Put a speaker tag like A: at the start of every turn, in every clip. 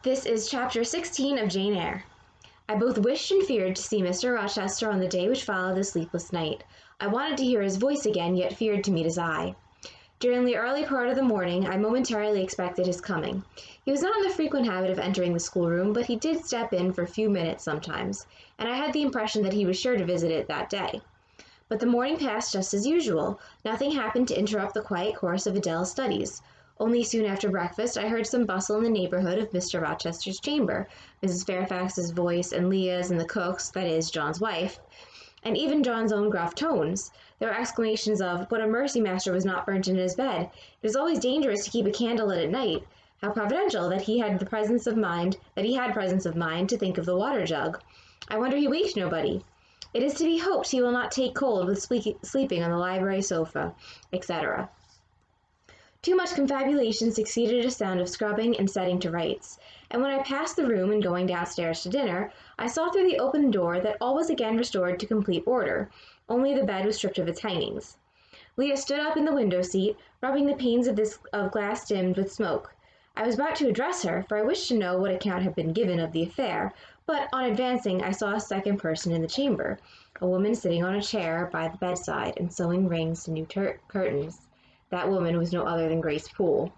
A: This is chapter 16 of Jane Eyre. I both wished and feared to see Mr. Rochester on the day which followed the sleepless night. I wanted to hear his voice again, yet feared to meet his eye. During the early part of the morning, I momentarily expected his coming. He was not in the frequent habit of entering the schoolroom, but he did step in for a few minutes sometimes, and I had the impression that he was sure to visit it that day. But the morning passed just as usual. Nothing happened to interrupt the quiet course of Adele's studies. Only soon after breakfast I heard some bustle in the neighborhood of Mr. Rochester's chamber, Mrs. Fairfax's voice and Leah's and the cook's, that is, John's wife, and even John's own gruff tones. There were exclamations of, "What a mercy master was not burnt in his bed! It is always dangerous to keep a candle lit at night. How providential that he had presence of mind to think of the water jug. I wonder he waked nobody. It is to be hoped he will not take cold with sleeping on the library sofa," etc. Too much confabulation succeeded a sound of scrubbing and setting to rights, and when I passed the room and going downstairs to dinner, I saw through the open door that all was again restored to complete order, only the bed was stripped of its hangings. Leah stood up in the window seat, rubbing the panes of glass dimmed with smoke. I was about to address her, for I wished to know what account had been given of the affair, but on advancing I saw a second person in the chamber, a woman sitting on a chair by the bedside and sewing rings to new curtains. That woman was no other than Grace Poole.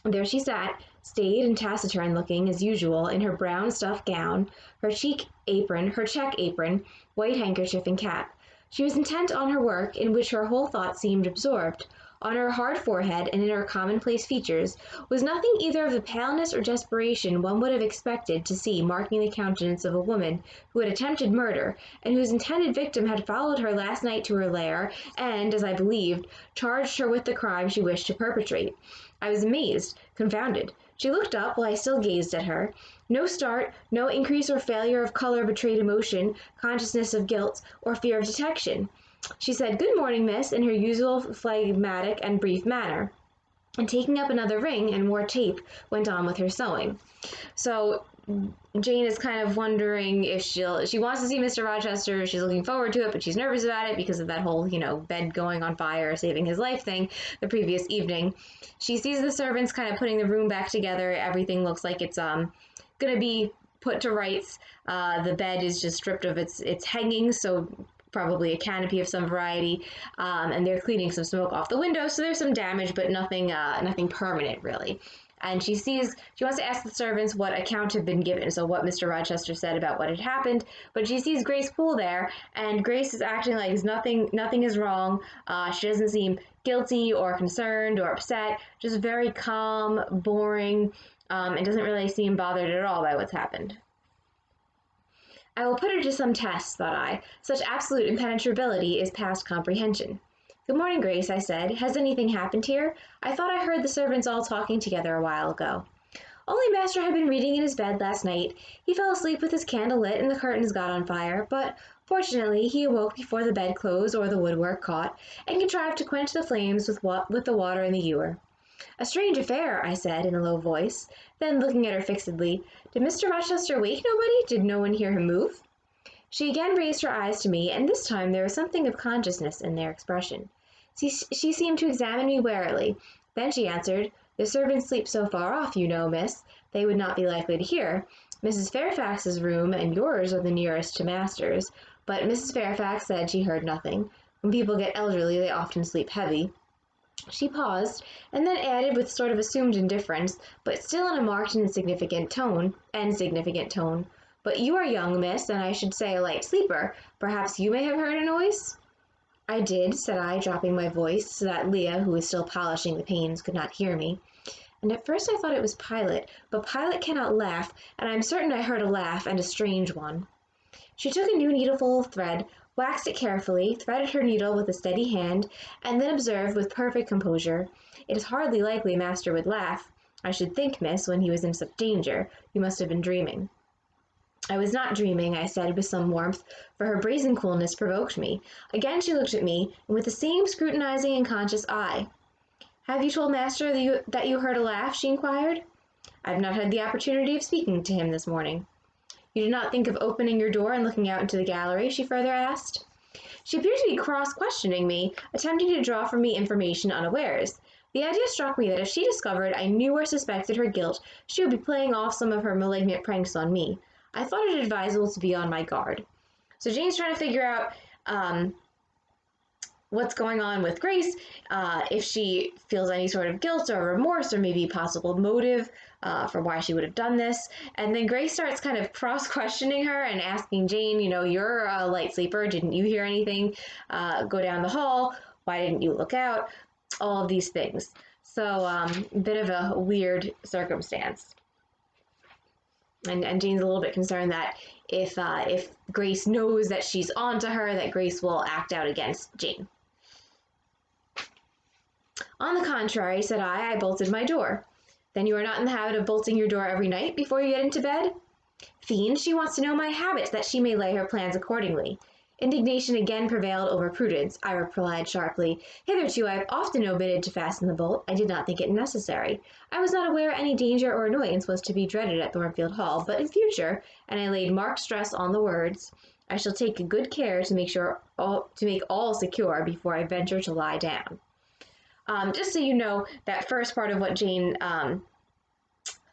A: There she sat, staid and taciturn looking as usual, in her brown stuff gown, her check apron, white handkerchief and cap. She was intent on her work, in which her whole thought seemed absorbed. On her hard forehead and in her commonplace features was nothing either of the paleness or desperation one would have expected to see marking the countenance of a woman who had attempted murder, and whose intended victim had followed her last night to her lair, and, as I believed, charged her with the crime she wished to perpetrate. I was amazed, confounded. She looked up while I still gazed at her. No start, no increase or failure of color betrayed emotion, consciousness of guilt, or fear of detection. She said, "Good morning, miss," in her usual phlegmatic and brief manner, and taking up another ring and more tape, went on with her sewing. So Jane is kind of wondering if she wants to see Mr. Rochester, she's looking forward to it, but she's nervous about it because of that whole, bed going on fire, saving his life thing the previous evening. She sees the servants kind of putting the room back together. Everything looks like it's gonna be put to rights. The bed is just stripped of its hangings, so probably a canopy of some variety, and they're cleaning some smoke off the window, so there's some damage, but nothing permanent really. And she wants to ask the servants what account had been given, so what Mr. Rochester said about what had happened, but she sees Grace Poole there, and Grace is acting like nothing is wrong. She doesn't seem guilty or concerned or upset, just very calm, boring, and doesn't really seem bothered at all by what's happened. I will put her to some test, thought I. Such absolute impenetrability is past comprehension. "Good morning, Grace," I said. "Has anything happened here? I thought I heard the servants all talking together a while ago." "Only master had been reading in his bed last night. He fell asleep with his candle lit and the curtains got on fire, but fortunately he awoke before the bed clothes or the woodwork caught, and contrived to quench the flames with the water in the ewer." "A strange affair," I said in a low voice. Then, looking at her fixedly, "Did Mr. Rochester wake nobody? Did no one hear him move?" She again raised her eyes to me, and this time there was something of consciousness in their expression. She seemed to examine me warily. Then she answered, "The servants sleep so far off, miss, they would not be likely to hear. Mrs. Fairfax's room and yours are the nearest to master's, but Mrs. Fairfax said she heard nothing. When people get elderly, they often sleep heavy." She paused, and then added with sort of assumed indifference, but still in a marked and significant tone, "But you are young, miss, and I should say a light sleeper. Perhaps you may have heard a noise?" "I did," said I, dropping my voice, so that Leah, who was still polishing the panes, could not hear me. "And at first I thought it was Pilot, but Pilot cannot laugh, and I am certain I heard a laugh, and a strange one." She took a new needleful of thread, waxed it carefully, threaded her needle with a steady hand, and then observed with perfect composure, "It is hardly likely master would laugh. I should think, miss, when he was in such danger, you must have been dreaming." "I was not dreaming," I said with some warmth, for her brazen coolness provoked me. Again she looked at me, and with the same scrutinizing and conscious eye. "Have you told master that you heard a laugh?" she inquired. "I have not had the opportunity of speaking to him this morning." "You did not think of opening your door and looking out into the gallery?" she further asked. She appeared to be cross-questioning me, attempting to draw from me information unawares. The idea struck me that if she discovered I knew or suspected her guilt, she would be playing off some of her malignant pranks on me. I thought it advisable to be on my guard. So Jane's trying to figure out what's going on with Grace, if she feels any sort of guilt or remorse or maybe possible motive for why she would have done this. And then Grace starts kind of cross-questioning her and asking Jane, you're a light sleeper. Didn't you hear anything go down the hall? Why didn't you look out? All of these things. So a bit of a weird circumstance. And Jane's a little bit concerned that if Grace knows that she's onto her, that Grace will act out against Jane. On the contrary, said I bolted my door. Then you are not in the habit of bolting your door every night before you get into bed? Fiend, she wants to know my habits, that she may lay her plans accordingly. Indignation again prevailed over prudence. I replied sharply, Hitherto I have often omitted to fasten the bolt. I did not think it necessary. I was not aware any danger or annoyance was to be dreaded at Thornfield Hall, but in future, and I laid marked stress on the words, I shall take good care to make all secure before I venture to lie down. Just so you know, that first part of what Jane,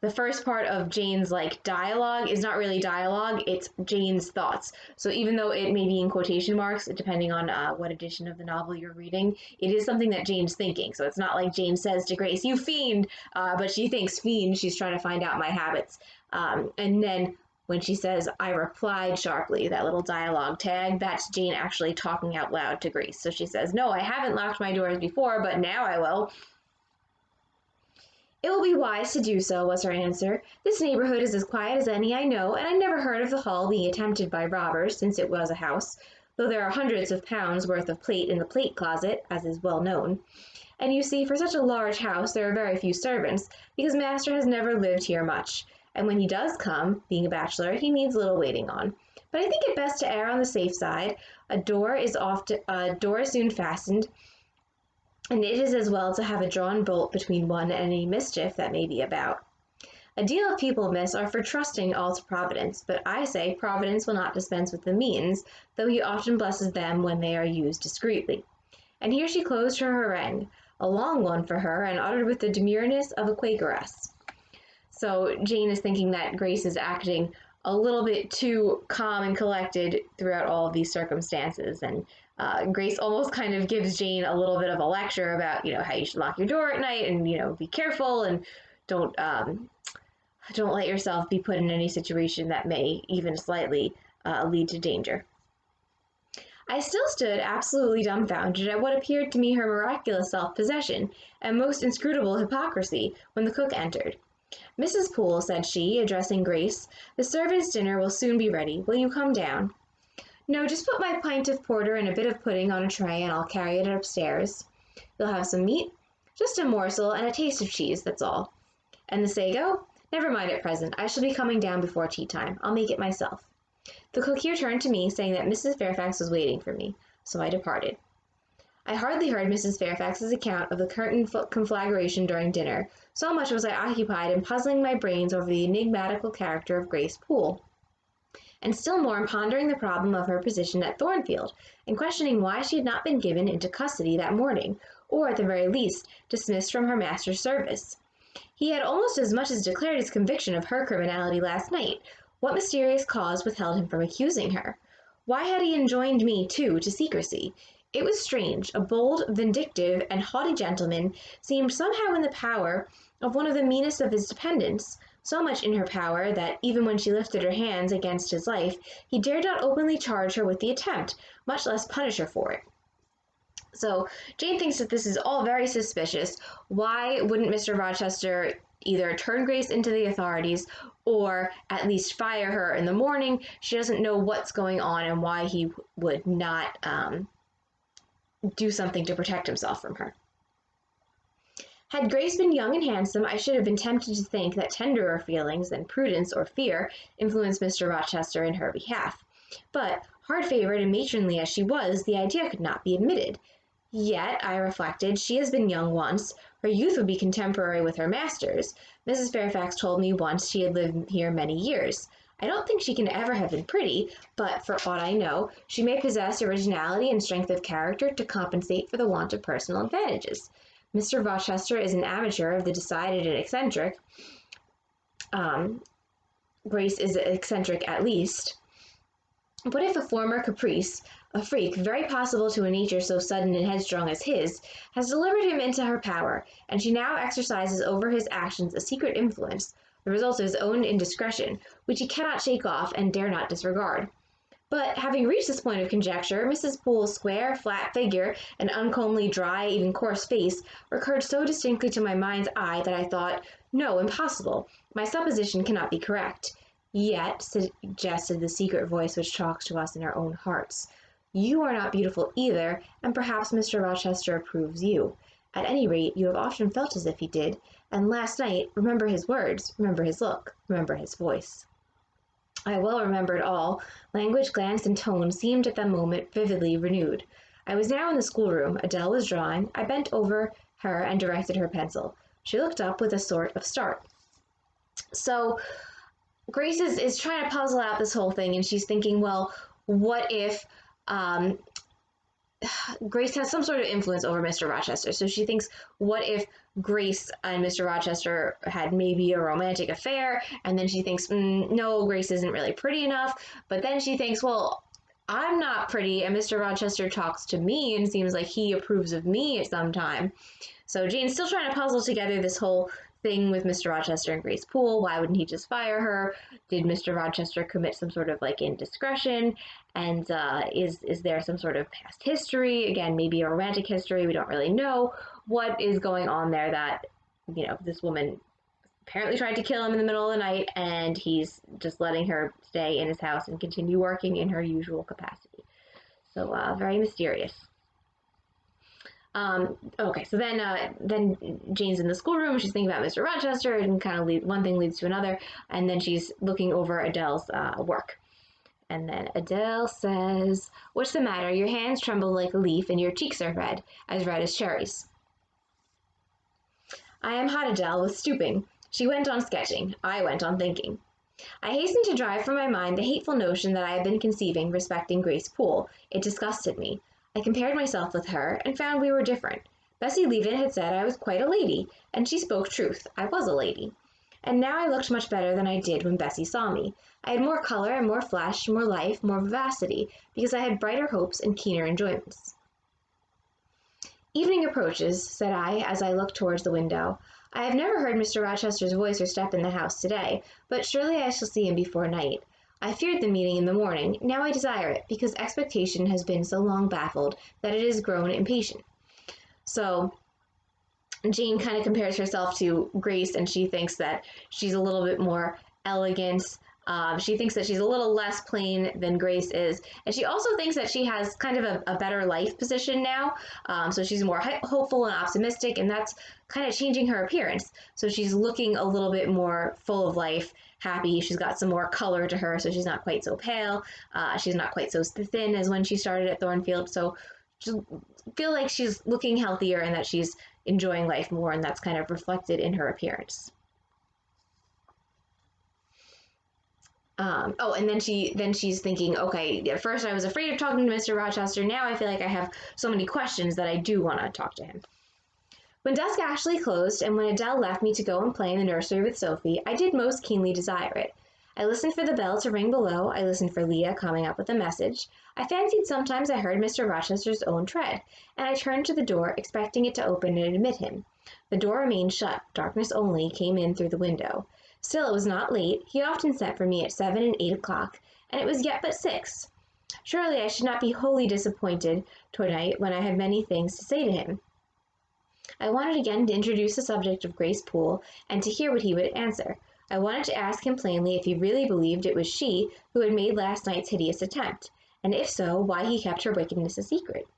A: the first part of Jane's dialogue is not really dialogue, it's Jane's thoughts. So even though it may be in quotation marks, depending on what edition of the novel you're reading, it is something that Jane's thinking. So it's not like Jane says to Grace, you fiend, but she thinks fiend, she's trying to find out my habits. And then when she says, I replied sharply, that little dialogue tag, that's Jane actually talking out loud to Grace. So she says, no, I haven't locked my doors before, but now I will. It will be wise to do so, was her answer. This neighborhood is as quiet as any I know, and I never heard of the hall being attempted by robbers, since it was a house, though there are hundreds of pounds worth of plate in the plate closet, as is well known. And you see, for such a large house, there are very few servants, because master has never lived here much. And when he does come, being a bachelor, he needs little waiting on. But I think it best to err on the safe side. A door is soon fastened, and it is as well to have a drawn bolt between one and any mischief that may be about. A deal of people, miss, are for trusting all to Providence, but I say Providence will not dispense with the means, though he often blesses them when they are used discreetly. And here she closed her harangue, a long one for her, and uttered with the demureness of a Quakeress. So Jane is thinking that Grace is acting a little bit too calm and collected throughout all of these circumstances, and Grace almost kind of gives Jane a little bit of a lecture about, how you should lock your door at night and, be careful and don't let yourself be put in any situation that may even slightly lead to danger. I still stood absolutely dumbfounded at what appeared to me her miraculous self-possession and most inscrutable hypocrisy when the cook entered. Mrs. Poole, said she, addressing Grace, the servants' dinner will soon be ready. Will you come down? No, just put my pint of porter and a bit of pudding on a tray, and I'll carry it upstairs. You'll have some meat? Just a morsel and a taste of cheese, that's all. And the sago? Never mind at present. I shall be coming down before tea time. I'll make it myself. The cook here turned to me, saying that Mrs. Fairfax was waiting for me, so I departed. I hardly heard Mrs. Fairfax's account of the curtain conflagration during dinner, so much was I occupied in puzzling my brains over the enigmatical character of Grace Poole, and still more in pondering the problem of her position at Thornfield, and questioning why she had not been given into custody that morning, or at the very least dismissed from her master's service. He had almost as much as declared his conviction of her criminality last night. What mysterious cause withheld him from accusing her? Why had he enjoined me, too, to secrecy? It was strange. A bold, vindictive, and haughty gentleman seemed somehow in the power of one of the meanest of his dependents, so much in her power that, even when she lifted her hands against his life, he dared not openly charge her with the attempt, much less punish her for it. So Jane thinks that this is all very suspicious. Why wouldn't Mr. Rochester either turn Grace into the authorities or at least fire her in the morning? She doesn't know what's going on and why he would not do something to protect himself from her. Had Grace been young and handsome, I should have been tempted to think that tenderer feelings than prudence or fear influenced Mr. Rochester in her behalf. But, hard-favored and matronly as she was, the idea could not be admitted. Yet, I reflected, she has been young once. Her youth would be contemporary with her master's. Mrs. Fairfax told me once she had lived here many years. I don't think she can ever have been pretty, but for aught I know, she may possess originality and strength of character to compensate for the want of personal advantages. Mr. Rochester is an amateur of the decided and eccentric. Grace is eccentric at least. What if a former caprice, a freak very possible to a nature so sudden and headstrong as his, has delivered him into her power, and she now exercises over his actions a secret influence, the result of his own indiscretion, which he cannot shake off and dare not disregard? But having reached this point of conjecture, Mrs. Poole's square, flat figure and uncomely, dry, even coarse face recurred so distinctly to my mind's eye that I thought, no, impossible. My supposition cannot be correct. Yet, suggested the secret voice which talks to us in our own hearts, you are not beautiful either, and perhaps Mr. Rochester approves you. At any rate, you have often felt as if he did, and last night, remember his words, remember his look, remember his voice. I well remembered all. Language, glance, and tone seemed at that moment vividly renewed. I was now in the schoolroom. Adele was drawing. I bent over her and directed her pencil. She looked up with a sort of start. So Grace is trying to puzzle out this whole thing, and she's thinking, well, what if Grace has some sort of influence over Mr. Rochester? So she thinks, what if Grace and Mr. Rochester had maybe a romantic affair? And then she thinks, no, Grace isn't really pretty enough. But then she thinks, well, I'm not pretty, and Mr. Rochester talks to me and seems like he approves of me at some time. So Jane's still trying to puzzle together this whole thing with Mr. Rochester and Grace Poole. Why wouldn't he just fire her? Did Mr. Rochester commit some sort of indiscretion? And is there some sort of past history? Again, maybe a romantic history. We don't really know what is going on there. That this woman apparently tried to kill him in the middle of the night, and he's just letting her stay in his house and continue working in her usual capacity. So very mysterious. Okay, so then Jane's in the schoolroom. She's thinking about Mr. Rochester, and kind of one thing leads to another, and then she's looking over Adele's work. And then Adele says, "What's the matter? Your hands tremble like a leaf, and your cheeks are red as cherries." I am hot, Adele, with stooping. She went on sketching. I went on thinking. I hastened to drive from my mind the hateful notion that I had been conceiving respecting Grace Poole. It disgusted me. I compared myself with her, and found we were different. Bessie Leavitt had said I was quite a lady, and she spoke truth. I was a lady. And now I looked much better than I did when Bessie saw me. I had more color and more flesh, more life, more vivacity, because I had brighter hopes and keener enjoyments. Evening approaches, said I, as I looked towards the window. I have never heard Mr. Rochester's voice or step in the house today, but surely I shall see him before night. I feared the meeting in the morning. Now I desire it, because expectation has been so long baffled that it has grown impatient. So Jane kind of compares herself to Grace, and she thinks that she's a little bit more elegant. She thinks that she's a little less plain than Grace is. And she also thinks that she has kind of a better life position now. So she's more hopeful and optimistic, and that's kind of changing her appearance. So she's looking a little bit more full of life, happy. She's got some more color to her, so she's not quite so pale. She's not quite so thin as when she started at Thornfield. So just feel like she's looking healthier and that she's enjoying life more, and that's kind of reflected in her appearance. And then she's thinking, okay, at first I was afraid of talking to Mr. Rochester. Now I feel like I have so many questions that I do want to talk to him. When dusk actually closed, and when Adele left me to go and play in the nursery with Sophie, I did most keenly desire it. I listened for the bell to ring below. I listened for Leah coming up with a message. I fancied sometimes I heard Mr. Rochester's own tread, and I turned to the door, expecting it to open and admit him. The door remained shut. Darkness only came in through the window. Still, it was not late. He often sent for me at 7 and 8 o'clock, and it was yet but 6. Surely I should not be wholly disappointed to-night when I had many things to say to him. I wanted again to introduce the subject of Grace Poole, and to hear what he would answer. I wanted to ask him plainly if he really believed it was she who had made last night's hideous attempt, and if so, why he kept her wickedness a secret.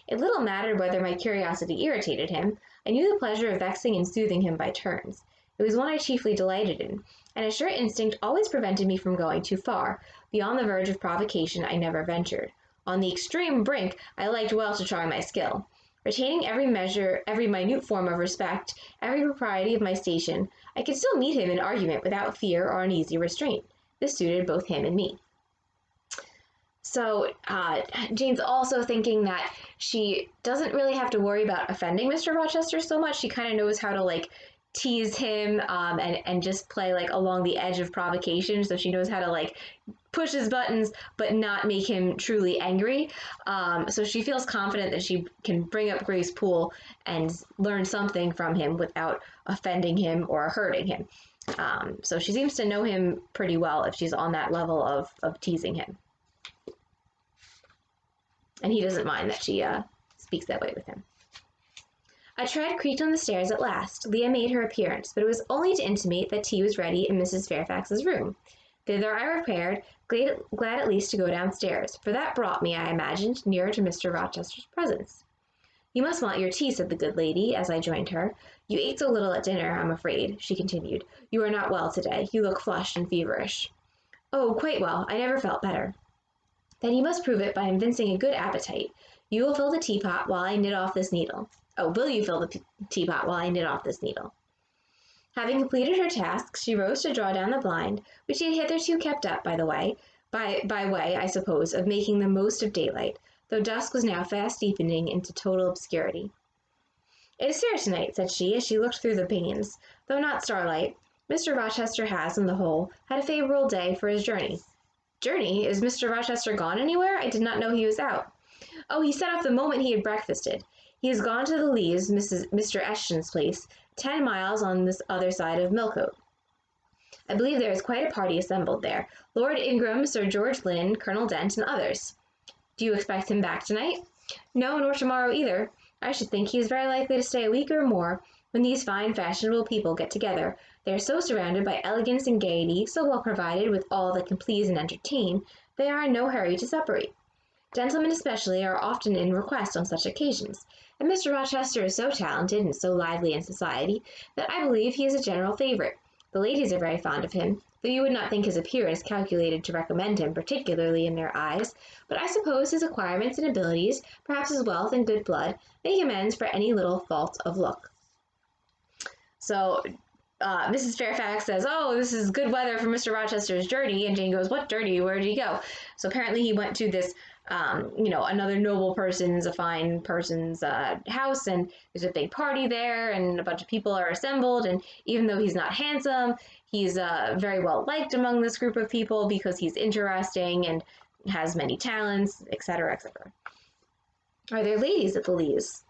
A: It little mattered whether my curiosity irritated him. I knew the pleasure of vexing and soothing him by turns. It was one I chiefly delighted in, and a sure instinct always prevented me from going too far. Beyond the verge of provocation I never ventured. On the extreme brink I liked well to try my skill. Retaining every minute form of respect, every propriety of my station, I could still meet him in argument without fear or uneasy restraint. This suited both him and me. So Jane's also thinking that she doesn't really have to worry about offending Mr. Rochester so much. She kind of knows how to like tease him and just play like along the edge of provocation. So she knows how to like push his buttons but not make him truly angry. So she feels confident that she can bring up Grace Poole and learn something from him without offending him or hurting him. So she seems to know him pretty well if she's on that level of teasing him. And he doesn't mind that she speaks that way with him. A tread creaked on the stairs at last. Leah made her appearance, but it was only to intimate that tea was ready in Mrs. Fairfax's room. Thither I repaired, glad at least to go downstairs, for that brought me, I imagined, nearer to Mr. Rochester's presence. You must want your tea, said the good lady, as I joined her. You ate so little at dinner, I'm afraid, she continued. You are not well today. You look flushed and feverish. Oh, quite well. I never felt better. Then you must prove it by evincing a good appetite. You will fill the teapot while I knit off this needle. Oh, will you fill the teapot while I knit off this needle? Having completed her task, she rose to draw down the blind, which she had hitherto kept up, by way, I suppose, of making the most of daylight, though dusk was now fast deepening into total obscurity. It is fair tonight, said she, as she looked through the panes, though not starlight. Mr. Rochester has, on the whole, had a favorable day for his journey. Journey? Is Mr. Rochester gone anywhere? I did not know he was out. Oh, he set off the moment he had breakfasted. He has gone to the Lees, Mr. Eshton's place, 10 miles on this other side of Millcote. I believe there is quite a party assembled there. Lord Ingram, Sir George Lynn, Colonel Dent, and others. Do you expect him back tonight? No, nor tomorrow either. I should think he is very likely to stay a week or more. When these fine, fashionable people get together, they are so surrounded by elegance and gaiety, so well provided with all that can please and entertain, they are in no hurry to separate. Gentlemen especially are often in request on such occasions, and Mr. Rochester is so talented and so lively in society that I believe he is a general favourite. The ladies are very fond of him, though you would not think his appearance calculated to recommend him particularly in their eyes, but I suppose his acquirements and abilities, perhaps his wealth and good blood, make amends for any little fault of look. So Mrs. Fairfax says, oh, this is good weather for Mr. Rochester's journey. And Jane goes, what journey? Where did he go? So apparently he went to this, another noble person's, a fine person's house. And there's a big party there and a bunch of people are assembled. And even though he's not handsome, he's very well liked among this group of people because he's interesting and has many talents, etc., etc. Are there ladies at the Lees?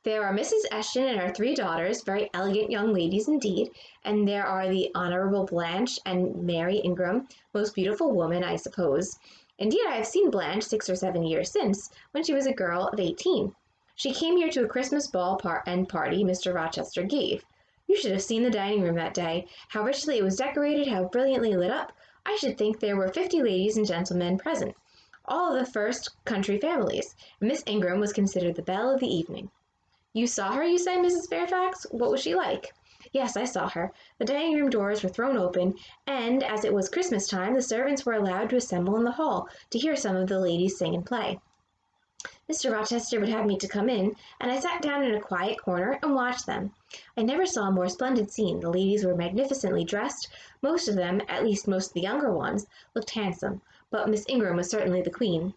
A: There are Mrs. Eshton and her 3 daughters, very elegant young ladies indeed, and there are the Honourable Blanche and Mary Ingram, most beautiful woman, I suppose. Indeed, I have seen Blanche 6 or 7 years since, when she was a girl of 18. She came here to a Christmas ball and party Mr. Rochester gave. You should have seen the dining room that day, how richly it was decorated, how brilliantly lit up. I should think there were 50 ladies and gentlemen present, all of the first country families, and Miss Ingram was considered the belle of the evening. You saw her, you say, Mrs. Fairfax? What was she like? Yes, I saw her. The dining room doors were thrown open, and as it was Christmas time, the servants were allowed to assemble in the hall to hear some of the ladies sing and play. Mr. Rochester would have me to come in, and I sat down in a quiet corner and watched them. I never saw a more splendid scene. The ladies were magnificently dressed. Most of them, at least most of the younger ones, looked handsome, but Miss Ingram was certainly the queen.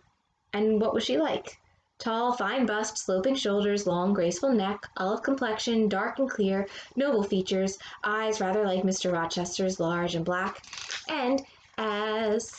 A: And what was she like? Tall, fine bust, sloping shoulders, long, graceful neck, olive complexion, dark and clear, noble features, eyes rather like Mr. Rochester's, large and black, and as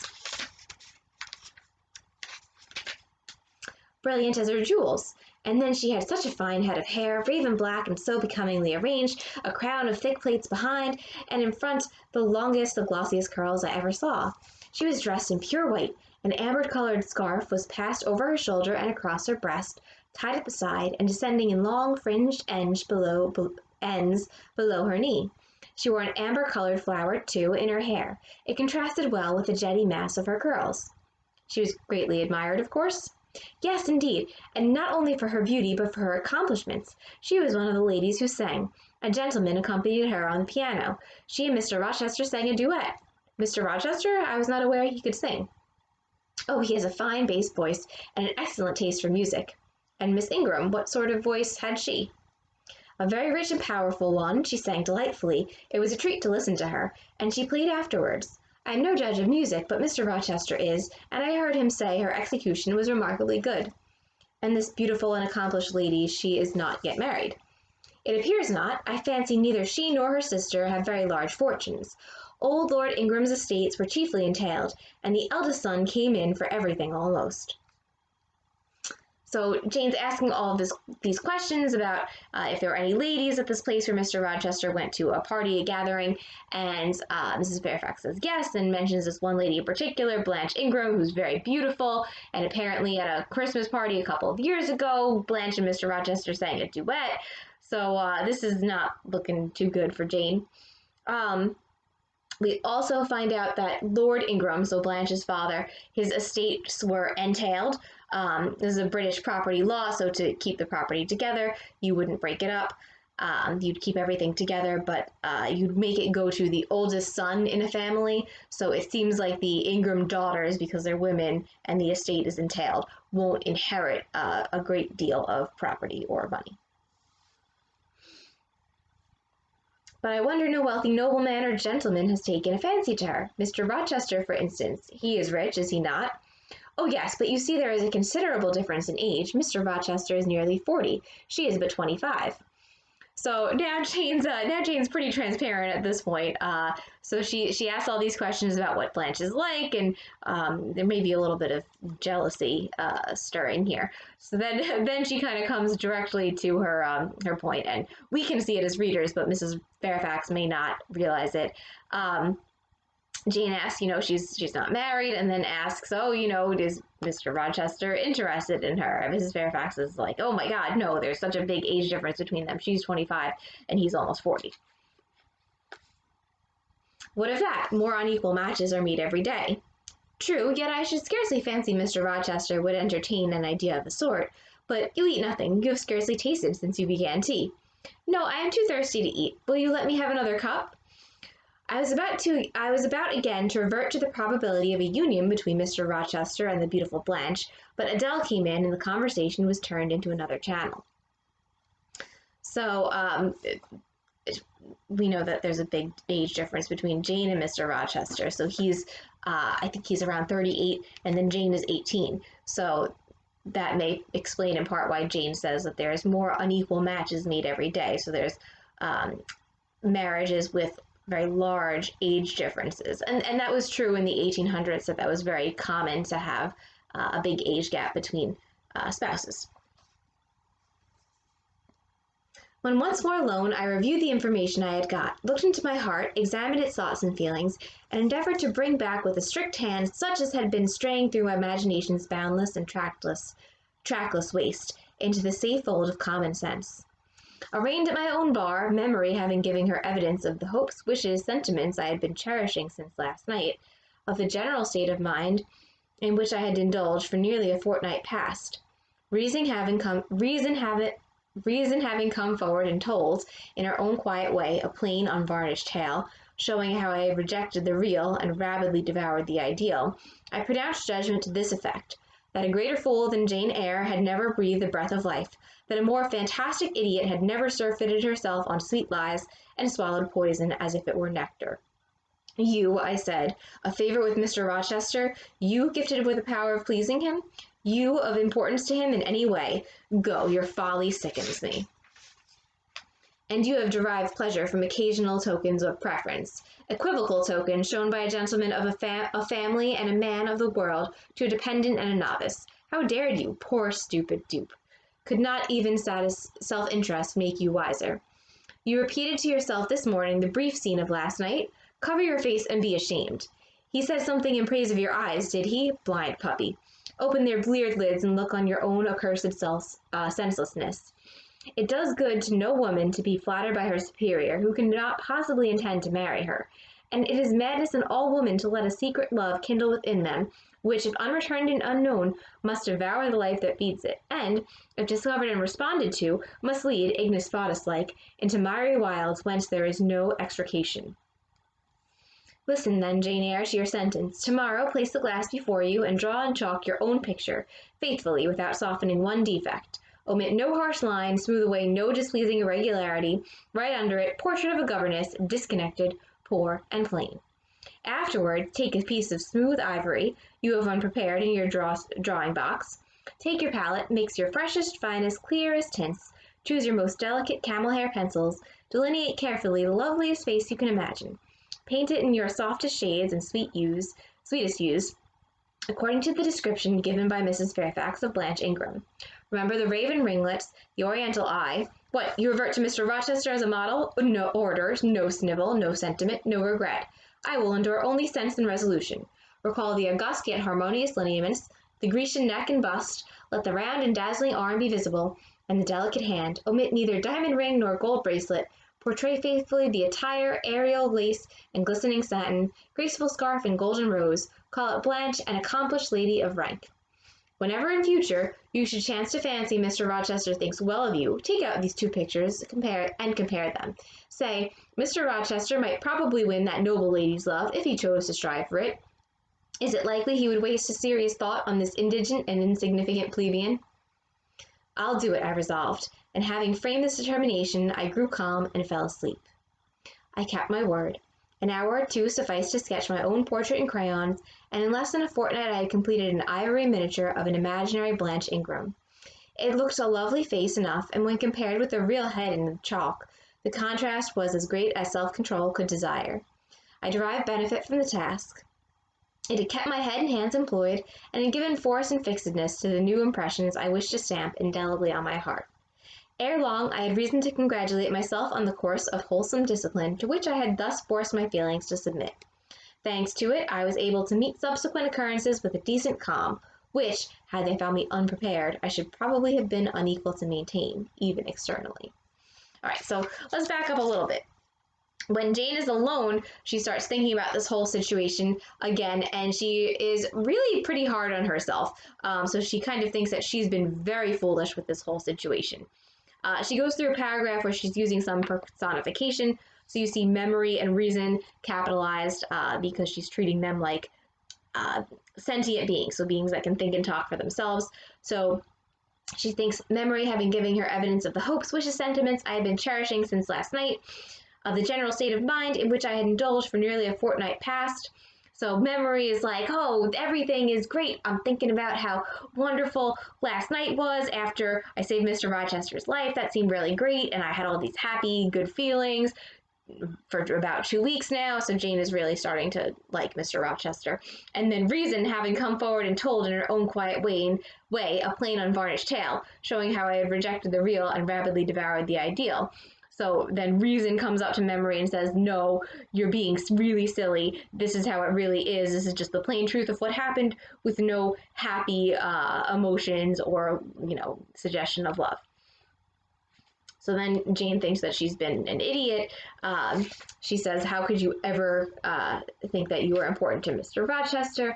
A: brilliant as her jewels. And then she had such a fine head of hair, raven black and so becomingly arranged, a crown of thick plaits behind, and in front the longest, the glossiest curls I ever saw. She was dressed in pure white. An amber-colored scarf was passed over her shoulder and across her breast, tied at the side, and descending in long fringed ends below her knee. She wore an amber-colored flower, too, in her hair. It contrasted well with the jetty mass of her curls. She was greatly admired, of course? Yes, indeed, and not only for her beauty, but for her accomplishments. She was one of the ladies who sang. A gentleman accompanied her on the piano. She and Mr. Rochester sang a duet. Mr. Rochester? I was not aware he could sing. Oh, he has a fine bass voice and an excellent taste for music. And Miss Ingram, what sort of voice had she? A very rich and powerful one. She sang delightfully. It was a treat to listen to her, and she played afterwards. I am no judge of music, but Mr. Rochester is, and I heard him say her execution was remarkably good. And this beautiful and accomplished lady, she is not yet married. It appears not. I fancy neither she nor her sister have very large fortunes. Old Lord Ingram's estates were chiefly entailed, and the eldest son came in for everything almost. So Jane's asking all of these questions about if there were any ladies at this place where Mr. Rochester went to a party, a gathering, and Mrs. Fairfax says yes, and mentions this one lady in particular, Blanche Ingram, who's very beautiful, and apparently at a Christmas party a couple of years ago, Blanche and Mr. Rochester sang a duet. So this is not looking too good for Jane. We also find out that Lord Ingram, so Blanche's father, his estates were entailed. This is a British property law, so to keep the property together, you wouldn't break it up. You'd keep everything together, but you'd make it go to the oldest son in a family. So it seems like the Ingram daughters, because they're women and the estate is entailed, won't inherit a great deal of property or money. But I wonder no wealthy nobleman or gentleman has taken a fancy to her. Mr. Rochester, for instance. He is rich, is he not? Oh yes, but you see there is a considerable difference in age. Mr. Rochester is nearly 40. She is but 25. So now Jane's pretty transparent at this point. So she asks all these questions about what Blanche is like, and there may be a little bit of jealousy stirring here. So then she kind of comes directly to her point, and we can see it as readers, but Mrs. Fairfax may not realize it. Jane asks, she's not married, and then asks, is Mr. Rochester interested in her? And Mrs. Fairfax is like, oh my God, no, there's such a big age difference between them. She's 25 and he's almost 40. What of that? More unequal matches are made every day. True, yet I should scarcely fancy Mr. Rochester would entertain an idea of the sort. But you eat nothing. You have scarcely tasted since you began tea. No, I am too thirsty to eat. Will you let me have another cup? I was about again to revert to the probability of a union between Mr. Rochester and the beautiful Blanche, but Adele came in and the conversation was turned into another channel. So we know that there's a big age difference between Jane and Mr. Rochester. So I think he's around 38, and then Jane is 18. So that may explain in part why Jane says that there's more unequal matches made every day. So there's marriages with very large age differences. And that was true in the 1800s, that was very common to have a big age gap between spouses. When once more alone, I reviewed the information I had got, looked into my heart, examined its thoughts and feelings, and endeavored to bring back with a strict hand such as had been straying through my imagination's boundless and trackless waste into the safe fold of common sense. Arraigned at my own bar, memory having given her evidence of the hopes, wishes, sentiments I had been cherishing since last night, of the general state of mind in which I had indulged for nearly a fortnight past, reason having come forward and told, in her own quiet way, a plain, unvarnished tale, showing how I had rejected the real and rabidly devoured the ideal, I pronounced judgment to this effect, that a greater fool than Jane Eyre had never breathed the breath of life, that a more fantastic idiot had never surfeited herself on sweet lies and swallowed poison as if it were nectar. You, I said, a favourite with Mr. Rochester, you gifted with the power of pleasing him, you of importance to him in any way, go, your folly sickens me. And you have derived pleasure from occasional tokens of preference, equivocal tokens shown by a gentleman of a family and a man of the world to a dependent and a novice. How dared you, poor stupid dupe? Could not even self-interest make you wiser? You repeated to yourself this morning the brief scene of last night. Cover your face and be ashamed. He said something in praise of your eyes, did he? Blind puppy. Open their bleared lids and look on your own accursed senselessness. It does good to no woman to be flattered by her superior, who cannot possibly intend to marry her, and it is madness in all women to let a secret love kindle within them, which, if unreturned and unknown, must devour the life that feeds it, and, if discovered and responded to, must lead, ignis fatuus-like, into miry wilds whence there is no extrication. Listen, then, Jane Eyre, to your sentence. Tomorrow place the glass before you, and draw in chalk your own picture, faithfully, without softening one defect. Omit no harsh line, smooth away no displeasing irregularity, write under it, portrait of a governess, disconnected, poor, and plain. Afterwards, take a piece of smooth ivory you have unprepared in your drawing box. Take your palette, mix your freshest, finest, clearest tints, choose your most delicate camel hair pencils, delineate carefully the loveliest face you can imagine. Paint it in your softest shades and sweetest hues, according to the description given by Mrs. Fairfax of Blanche Ingram. Remember the raven ringlets, the oriental eye. What, you revert to Mr. Rochester as a model? No orders, no snivel, no sentiment, no regret. I will endure only sense and resolution. Recall the august yet harmonious lineaments, the Grecian neck and bust, let the round and dazzling arm be visible, and the delicate hand. Omit neither diamond ring nor gold bracelet. Portray faithfully the attire, aerial lace and glistening satin, graceful scarf and golden rose. Call it Blanche, an accomplished lady of rank. Whenever in future you should chance to fancy Mr. Rochester thinks well of you, take out these two pictures, compare them. Say, Mr. Rochester might probably win that noble lady's love if he chose to strive for it. Is it likely he would waste a serious thought on this indigent and insignificant plebeian? I'll do it, I resolved, and having framed this determination, I grew calm and fell asleep. I kept my word. An hour or two sufficed to sketch my own portrait in crayons, and in less than a fortnight I had completed an ivory miniature of an imaginary Blanche Ingram. It looked a lovely face enough, and when compared with the real head in the chalk, the contrast was as great as self-control could desire. I derived benefit from the task. It had kept my head and hands employed, and had given force and fixedness to the new impressions I wished to stamp indelibly on my heart. Ere long, I had reason to congratulate myself on the course of wholesome discipline to which I had thus forced my feelings to submit. Thanks to it, I was able to meet subsequent occurrences with a decent calm, which, had they found me unprepared, I should probably have been unequal to maintain, even externally. All right, so let's back up a little bit. When Jane is alone, she starts thinking about this whole situation again, and she is really pretty hard on herself. So she kind of thinks that she's been very foolish with this whole situation. She goes through a paragraph where she's using some personification. So you see memory and reason capitalized because she's treating them like sentient beings, so beings that can think and talk for themselves. So she thinks memory having given her evidence of the hopes, wishes, sentiments I had been cherishing since last night, of the general state of mind in which I had indulged for nearly a fortnight past. So memory is like, oh, everything is great. I'm thinking about how wonderful last night was after I saved Mr. Rochester's life. That seemed really great, and I had all these happy, good feelings for about 2 weeks now. So Jane is really starting to like Mr. Rochester. And then reason having come forward and told in her own quiet way a plain unvarnished tale, showing how I had rejected the real and rapidly devoured the ideal. So then reason comes up to memory and says, no, you're being really silly. This is how it really is. This is just the plain truth of what happened with no happy emotions or, suggestion of love. So then Jane thinks that she's been an idiot. She says, how could you ever think that you were important to Mr. Rochester?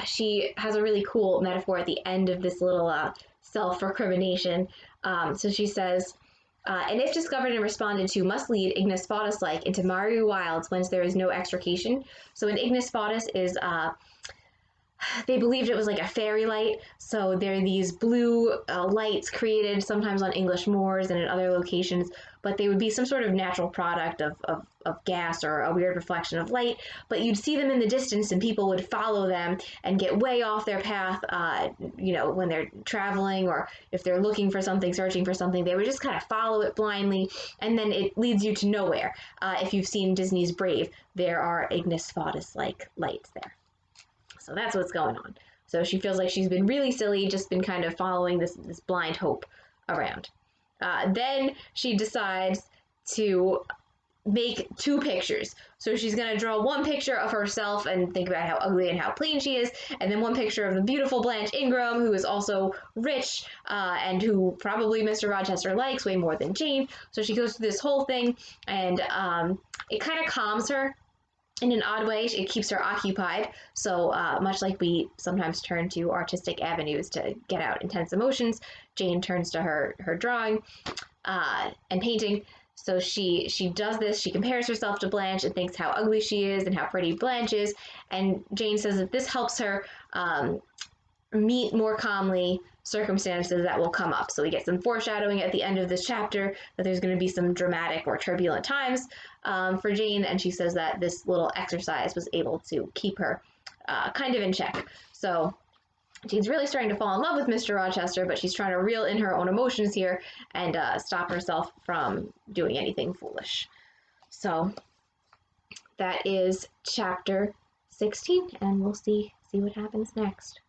A: She has a really cool metaphor at the end of this little self-recrimination. So she says, and if discovered and responded to, must lead Ignis Fatuus-like into miry wilds whence there is no extrication. So an Ignis Fatuus is, they believed it was like a fairy light. So there are these blue lights created sometimes on English moors and in other locations, but they would be some sort of natural product of gas or a weird reflection of light. But you'd see them in the distance and people would follow them and get way off their path, when they're traveling or if they're looking for something, searching for something, they would just kind of follow it blindly and then it leads you to nowhere. If you've seen Disney's Brave, there are Ignis Fatuus-like lights there. So that's what's going on. So she feels like she's been really silly, just been kind of following this blind hope around. Then she decides to make 2 pictures. So she's going to draw one picture of herself and think about how ugly and how plain she is, and then one picture of the beautiful Blanche Ingram, who is also rich and who probably Mr. Rochester likes way more than Jane. So she goes through this whole thing, and it kind of calms her. In an odd way, it keeps her occupied. So much like we sometimes turn to artistic avenues to get out intense emotions, Jane turns to her drawing and painting. So she does this. She compares herself to Blanche and thinks how ugly she is and how pretty Blanche is. And Jane says that this helps her meet more calmly circumstances that will come up. So we get some foreshadowing at the end of this chapter that there's going to be some dramatic or turbulent times for Jane, and she says that this little exercise was able to keep her kind of in check. So Jane's really starting to fall in love with Mr. Rochester, but she's trying to reel in her own emotions here and stop herself from doing anything foolish. So that is chapter 16, and we'll see what happens next.